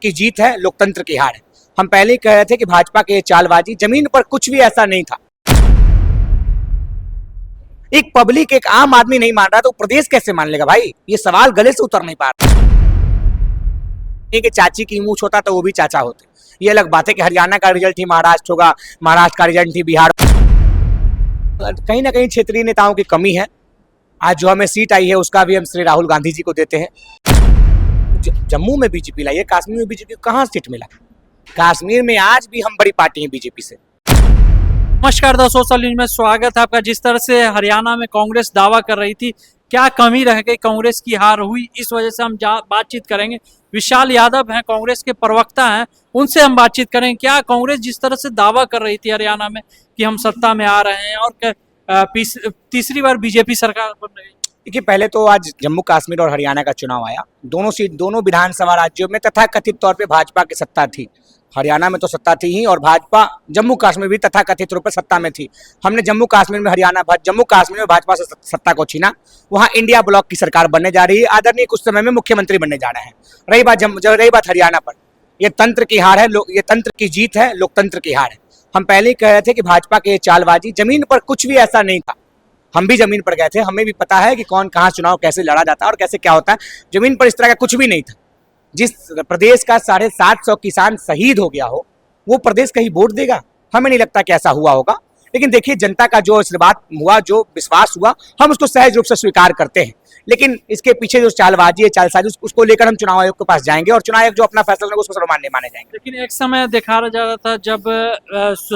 की जीत है, लोकतंत्र की हार है। हम पहले ही कह रहे थे कि भाजपा की चालबाजी, जमीन पर कुछ भी ऐसा नहीं था। एक पब्लिक, एक आम आदमी नहीं मान रहा तो प्रदेश कैसे मान लेगा भाई? ये सवाल गले से उतर नहीं पा रहा। कि चाची की मूंछ होता तो वो भी चाचा होते। ये अलग बात है कि हरियाणा का रिजल्ट ही महाराष्ट्र होगा, महाराष्ट्र का रिजल्ट ही बिहार। कहीं ना कहीं क्षेत्रीय नेताओं की कमी है। आज जो हमें सीट आई है उसका भी हम श्री राहुल गांधी जी को देते हैं। जम्मू में बीजेपी लाई है, कश्मीर में बीजेपी को कहां सीट मिला? कश्मीर में आज भी हम बड़ी पार्टी हैं बीजेपी से। नमस्कार दोस्तों, सोशल न्यूज में स्वागत है आपका। जिस तरह से हरियाणा में कांग्रेस दावा कर रही थी, क्या कमी रह गई, कांग्रेस की हार हुई, इस वजह से हम बातचीत करेंगे। विशाल यादव हैं, कांग्रेस के प्रवक्ता हैं, उनसे हम बातचीत करेंगे। क्या कांग्रेस जिस तरह से दावा कर रही थी हरियाणा में कि हम सत्ता में आ रहे हैं और तीसरी बार बीजेपी सरकार बन रही है। देखिए, पहले तो आज जम्मू कश्मीर और हरियाणा का चुनाव आया। दोनों विधानसभा राज्यों में तथाकथित तौर पे भाजपा की सत्ता थी। हरियाणा में तो सत्ता थी ही, और भाजपा जम्मू कश्मीर भी तथाकथित रूप में सत्ता में थी। हमने जम्मू कश्मीर में भाजपा से सत्ता को छीना। वहां इंडिया ब्लॉक की सरकार बनने जा रही है। आदरणीय कुछ समय में मुख्यमंत्री बनने जा रहे हैं। रही बात हरियाणा पर, यह तंत्र की हार है, ये तंत्र की जीत है, लोकतंत्र की हार है। हम पहले ही कह रहे थे कि भाजपा की चालबाजी, जमीन पर कुछ भी ऐसा नहीं था। हम भी जमीन पर गए थे, हमें भी पता है कि कौन कहाँ चुनाव कैसे लड़ा जाता है और कैसे क्या होता है। जमीन पर इस तरह का कुछ भी नहीं था। जिस प्रदेश का 750 किसान शहीद हो गया हो, वो प्रदेश कहीं वोट देगा? हमें नहीं लगता कि ऐसा हुआ होगा। लेकिन देखिए, जनता का जो आशीर्वाद हुआ, जो विश्वास हुआ, हम उसको सहज रूप से स्वीकार करते हैं। लेकिन इसके पीछे जो चालबाजी है, चालसाजी, उसको लेकर हम चुनाव आयोग के पास जाएंगे और चुनाव आयोग जो अपना फैसला लेगा उसको सर्वमान्य माने जाएंगे। लेकिन एक समय देखा जा रहा था जब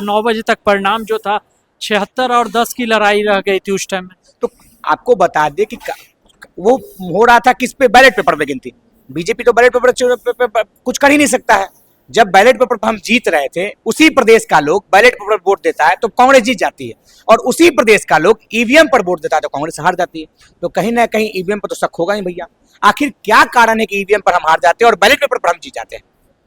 9 बजे तक परिणाम जो था 76 और 10 की लड़ाई रह गई थी उस टाइम में। तो आपको बता दे कि वो हो रहा था किस पे? बैलेट पेपर पे गिनती। बीजेपी तो बैलेट पेपर कुछ कर ही नहीं सकता है। जब बैलेट पेपर पर हम जीत रहे थे, उसी प्रदेश का लोग बैलेट पेपर पर वोट देता है तो कांग्रेस जीत जाती है, और उसी प्रदेश का लोग ईवीएम पर वोट देता है तो कांग्रेस हार जाती है। तो कहीं ना कहीं ईवीएम पर तो शक होगा ही भैया। आखिर क्या कारण है कि ईवीएम पर हम हार जाते हैं और बैलेट पेपर पर हम जीत जाते हैं?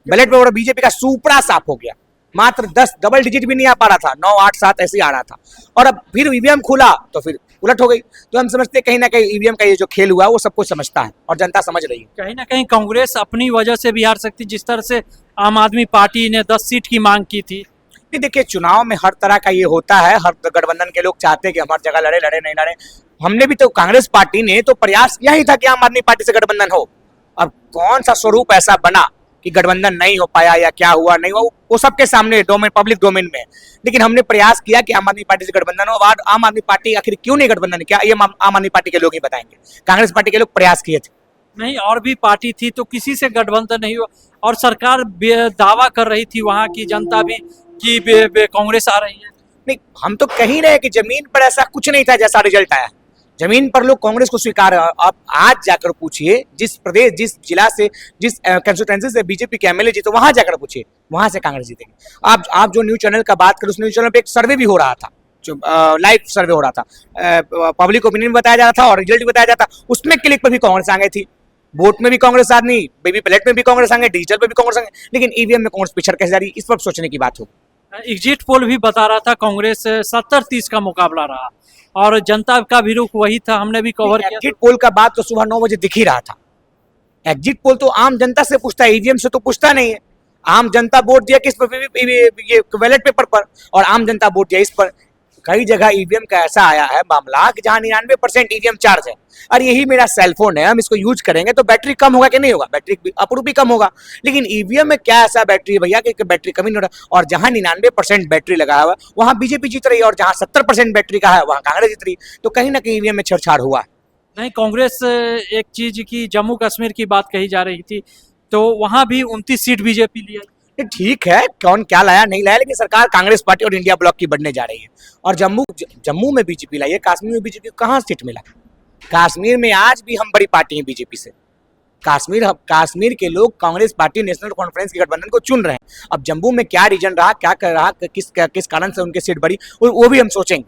बैलेट पेपर बीजेपी का सुपड़ा साफ हो गया। मात्र 10 डबल डिजिट भी नहीं आ पा रहा था, 9, 8, 7 ऐसे ही आ रहा था। और अब फिर ईवीएम खुला तो फिर उलट हो गई। तो हम समझते हैं कहीं ना कहीं ईवीएम का ये जो खेल हुआ वो सब कुछ समझता है और जनता समझ रही है। कहीं ना कहीं कांग्रेस अपनी वजह से भी हार सकती, जिस तरह से आम आदमी पार्टी ने 10 सीट की मांग की थी। नहीं, देखिए, चुनाव में हर तरह का ये होता है। हर गठबंधन के लोग चाहते हैं कि हमारी जगह लड़े नहीं लड़े। हमने भी तो, कांग्रेस पार्टी ने तो प्रयास किया ही था कि आम आदमी पार्टी से गठबंधन हो। अब कौन सा स्वरूप ऐसा बना कि गठबंधन नहीं हो पाया या क्या हुआ नहीं हुआ, वो सबके सामने पब्लिक डोमेन में। लेकिन हमने प्रयास किया कि आम आदमी पार्टी से गठबंधन हो। और आम आदमी पार्टी आखिर क्यों नहीं गठबंधन किया, ये आम आदमी पार्टी के लोग ही बताएंगे। कांग्रेस पार्टी के लोग प्रयास किए थे। नहीं, और भी पार्टी थी तो किसी से गठबंधन नहीं हुआ, और सरकार दावा कर रही थी वहां की जनता भी कि कांग्रेस आ रही है। नहीं, हम तो कह ही रहे हैं कि जमीन पर ऐसा कुछ नहीं था जैसा रिजल्ट आया। जमीन पर लोग कांग्रेस को स्वीकार। आप आज जाकर पूछिए, जिस प्रदेश, जिस जिला से, जिस कंस्टिट्यूएंसी से बीजेपी के एमएलए जीते, वहां जाकर पूछिए, वहां से कांग्रेस जीतेगी। आप जो न्यूज चैनल का बात करें, उस न्यूज चैनल पे एक सर्वे भी हो रहा था, जो लाइव सर्वे हो रहा था, पब्लिक ओपिनियन बताया जा रहा था और रिजल्ट भी बताया जाता। उसमें क्लिक पर भी कांग्रेस आ गई थी। वोट में भी कांग्रेस आदमी, बेबी प्लेट में भी कांग्रेस आ गए, डिजिटल पे भी कांग्रेस आ गए। लेकिन ईवीएम में कांग्रेस पिछड़ कैसे जा रही, इस पर सोचने की बात होगी। एग्जिट पोल भी बता रहा था कांग्रेस 70-30 का मुकाबला रहा, और जनता का भी रुख वही था। हमने भी कवर किया। एग्जिट पोल का बात तो सुबह 9 बजे दिख ही रहा था। एग्जिट पोल तो आम जनता से पूछता है, ईवीएम से तो पूछता नहीं है। आम जनता वोट दिया किस पर? ये बैलेट पेपर पर, और आम जनता वोट दिया इस पर। कई जगह ईवीएम का ऐसा आया है मामला कि जहां 99% ईवीएम चार्ज है। और यही मेरा सेलफोन है, हम इसको यूज करेंगे तो बैटरी कम होगा कि नहीं होगा? बैटरी अपरूप भी कम होगा। लेकिन ईवीएम में क्या ऐसा बैटरी है भैया कि बैटरी कमी नहीं हो रहा? और जहां 99% बैटरी लगा हुआ है वहां बीजेपी जीत रही है, और जहां 70% बैटरी का है वहां कांग्रेस जीत रही है। तो कहीं ना कहीं ईवीएम में छेड़छाड़ हुआ है। नहीं, कांग्रेस एक चीज की, जम्मू कश्मीर की बात कही जा रही थी, तो वहां भी 29 सीट बीजेपी लिया। ठीक है, कौन क्या लाया नहीं लाया, लेकिन सरकार कांग्रेस पार्टी और इंडिया ब्लॉक की बनने जा रही है। और जम्मू में बीजेपी लाई है, कश्मीर में बीजेपी को कहां सीट मिला? कश्मीर में आज भी हम बड़ी पार्टी हैं बीजेपी से। कश्मीर के लोग कांग्रेस पार्टी नेशनल कॉन्फ्रेंस के गठबंधन को चुन रहे हैं। अब जम्मू में क्या रीजन रहा, क्या कर रहा, किस कारण से उनकी सीट बढ़ी, वो भी हम सोचेंगे।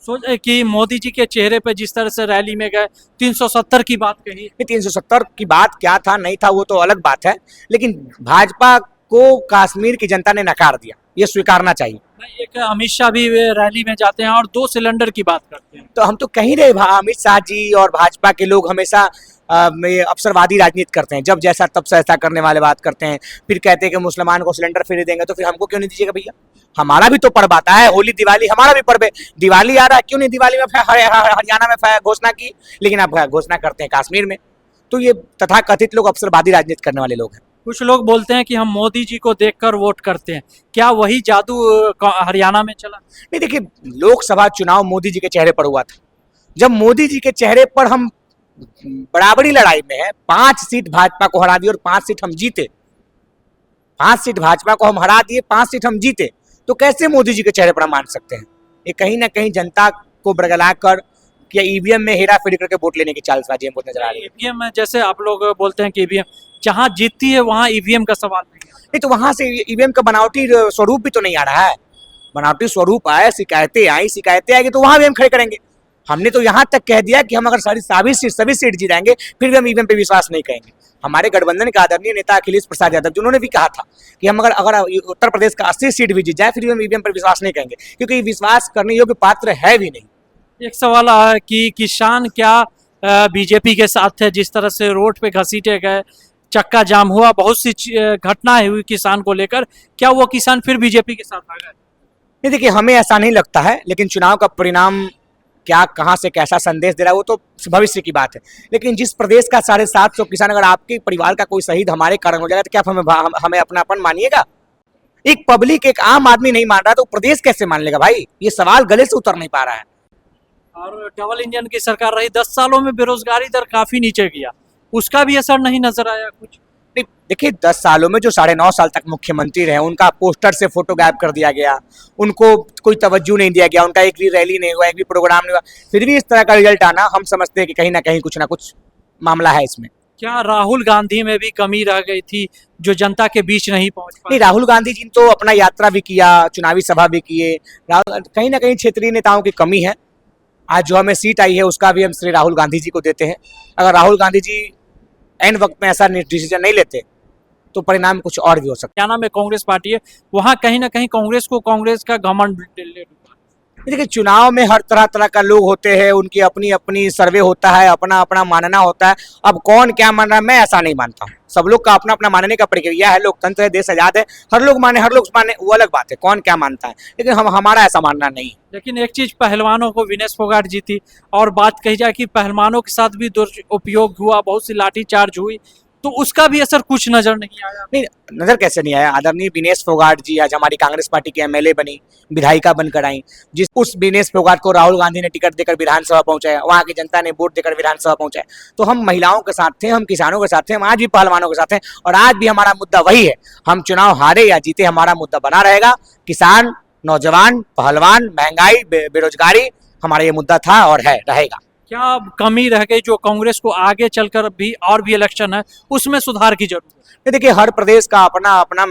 सोचे कि मोदी जी के चेहरे पे जिस तरह से रैली में गए 370 की बात कही। 370 की बात क्या था नहीं था वो तो अलग बात है, लेकिन भाजपा को कश्मीर की जनता ने नकार दिया, ये स्वीकारना चाहिए। एक अमित शाह भी रैली में जाते हैं और 2 सिलेंडर की बात करते हैं। तो हम तो कहीं रहे, अमित शाह जी और भाजपा के लोग हमेशा ये अवसरवादी राजनीति करते हैं, जब जैसा तब ऐसा करने वाले बात करते हैं। फिर कहते हैं कि मुसलमान को सिलेंडर फ्री देंगे, तो फिर हमको क्यों नहीं दीजिएगा भैया? हमारा भी तो पर्व आता है, होली दिवाली हमारा भी पर्व है। दिवाली आ रहा है, क्यों नहीं दिवाली में हरियाणा में घोषणा की, लेकिन आप घोषणा करते हैं कश्मीर में। तो ये तथाकथित लोग अवसरवादी राजनीति करने वाले लोग हैं। कुछ लोग बोलते हैं कि हम मोदी जी को देखकर वोट करते हैं, क्या वही जादू हरियाणा में चला? नहीं, देखिए, लोकसभा चुनाव मोदी जी के चेहरे पर हुआ था। जब मोदी जी के चेहरे पर हम बराबरी लड़ाई में है, 5 सीट भाजपा को हरा दी और 5 सीट हम जीते, 5 सीट भाजपा को हम हरा दिए, 5 सीट हम जीते, तो कैसे मोदी जी के चेहरे पर हम मान सकते हैं? ये कहीं ना कहीं जनता को बरगला कर या ईवीएम में हेरा फेरी करके वोट लेने की चालबाजी हमको नजर आ रही है। ईवीएम में जैसे आप लोग बोलते हैं कि ईवीएम जहां जीतती है वहां ईवीएम का सवाल नहीं है। नहीं, तो वहां से ईवीएम का बनावटी स्वरूप भी तो नहीं आ रहा है। बनावटी स्वरूप आए, शिकायतें आई, शिकायतें आएगी तो वहां भी हम खड़े करेंगे। हमने तो यहाँ तक कह दिया कि हम अगर सभी सीट जीतेंगे, फिर भी हम ईवीएम पे विश्वास नहीं करेंगे। हमारे गठबंधन के आदरणीय नेता अखिलेश प्रसाद यादव जी, उन्होंने भी कहा था कि हम अगर उत्तर प्रदेश का 80 सीट भी जीत जाए, फिर भी हम ईवीएम पर विश्वास नहीं करेंगे, क्योंकि विश्वास करने योग्य पात्र है भी नहीं। एक सवाल है कि किसान क्या बीजेपी के साथ है? जिस तरह से रोड पे घसीटे गए, चक्का जाम हुआ, बहुत सी घटनाएं हुई किसान को लेकर, क्या वो किसान फिर बीजेपी के साथ आ गए? नहीं, देखिए, हमें ऐसा नहीं लगता है, लेकिन चुनाव का परिणाम क्या, कहां से कैसा संदेश दे रहा है, वो तो भविष्य की बात है। लेकिन जिस प्रदेश का 750 किसान, अगर आपके परिवार का कोई शहीद हमारे कारण हो जाएगा, तो क्या आप हमें अपनापन मानिएगा? एक पब्लिक, एक आम आदमी नहीं मान रहा, तो प्रदेश कैसे मान लेगा भाई? ये सवाल गले से उतर नहीं पा रहा है। और डबल इंजन की सरकार रही, 10 सालों में बेरोजगारी दर काफी नीचे गया, उसका भी असर नहीं नजर आया कुछ? नहीं, देखिए, 10 सालों में जो 9.5 साल तक मुख्यमंत्री रहे, उनका पोस्टर से फोटो गायब कर दिया गया, उनको कोई तवज्जो नहीं दिया गया, उनका एक भी रैली नहीं हुआ, एक भी प्रोग्राम नहीं हुआ, फिर भी इस तरह का रिजल्ट आना, हम समझते हैं कि कहीं ना कहीं कुछ ना कुछ मामला है इसमें। क्या राहुल गांधी में भी कमी रह गई थी जो जनता के बीच नहीं पहुंच पाई? नहीं, राहुल गांधी जी तो अपना यात्रा भी किया, चुनावी सभा भी किए। कहीं ना कहीं क्षेत्रीय नेताओं की कमी है। आज जो हमें सीट आई है, उसका भी हम श्री राहुल गांधी जी को देते हैं। अगर राहुल गांधी जी एन वक्त में ऐसा डिसीजन नहीं लेते, तो परिणाम कुछ और भी हो सकता हरियाणा में कांग्रेस पार्टी है, वहां कहीं ना कहीं कांग्रेस का घमंड है। देखिए, चुनाव में हर तरह तरह का लोग होते हैं, उनकी अपनी अपनी सर्वे होता है, अपना अपना मानना होता है। अब कौन क्या मान रहा है, मैं ऐसा नहीं मानता हूँ। सब लोग का अपना अपना मानने का प्रक्रिया है, लोकतंत्र है, देश आजाद है, हर लोग माने वो अलग बात है, कौन क्या मानता है, लेकिन हमारा ऐसा मानना नहीं। लेकिन एक चीज, पहलवानों को विनेश फोगाट जीती, और बात कही जाए कि पहलवानों के साथ भी दुरुपयोग हुआ, बहुत सी लाठीचार्ज हुई, तो उसका भी असर कुछ नजर नहीं आया। नहीं, नजर कैसे नहीं आया? आदरणीय विनेश फोगाट जी आज हमारी कांग्रेस पार्टी की एमएलए बनी, विधायिका बनकर आई। जिस उस विनेश फोगाट को राहुल गांधी ने टिकट देकर विधानसभा पहुंचाया, वहां की जनता ने वोट देकर विधानसभा पहुंचाया, तो हम महिलाओं के साथ थे, हम किसानों के साथ थे, हम आज भी पहलवानों के साथ हैं, और आज भी हमारा मुद्दा वही है। हम चुनाव हारे या जीते, हमारा मुद्दा बना रहेगा। किसान, नौजवान, पहलवान, महंगाई, बेरोजगारी, हमारा ये मुद्दा था और है, रहेगा। क्या कमी रह गई जो कांग्रेस को आगे चलकर भी, और भी इलेक्शन है, उसमें सुधार की जरूरत है? देखिए, हर प्रदेश का अपना अपना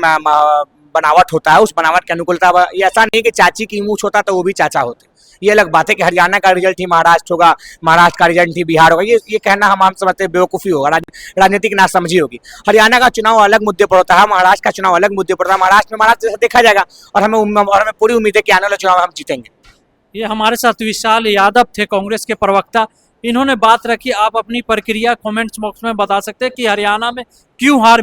बनावट होता है, उस बनावट की अनुकूलता। ये ऐसा नहीं कि चाची की मूछ होता तो वो भी चाचा होते। ये अलग बात है कि हरियाणा का रिजल्ट ही महाराष्ट्र होगा, महाराष्ट्र का रिजल्ट ही बिहार होगा। ये कहना हम समझते हैं बेवकूफ़ी होगा, राजनीतिक नासमझी होगी। हरियाणा का चुनाव अलग मुद्दे पर होता है, महाराष्ट्र का चुनाव अलग मुद्दे पर होता है। महाराष्ट्र में महाराष्ट्र जैसा देखा जाएगा, और हमें पूरी उम्मीद है कि आने वाले चुनाव हम जीतेंगे। ये हमारे साथ विशाल यादव थे, कांग्रेस के प्रवक्ता। इन्होंने बात रखी। आप अपनी प्रक्रिया कमेंट्स बॉक्स में बता सकते हैं कि हरियाणा में क्यों हार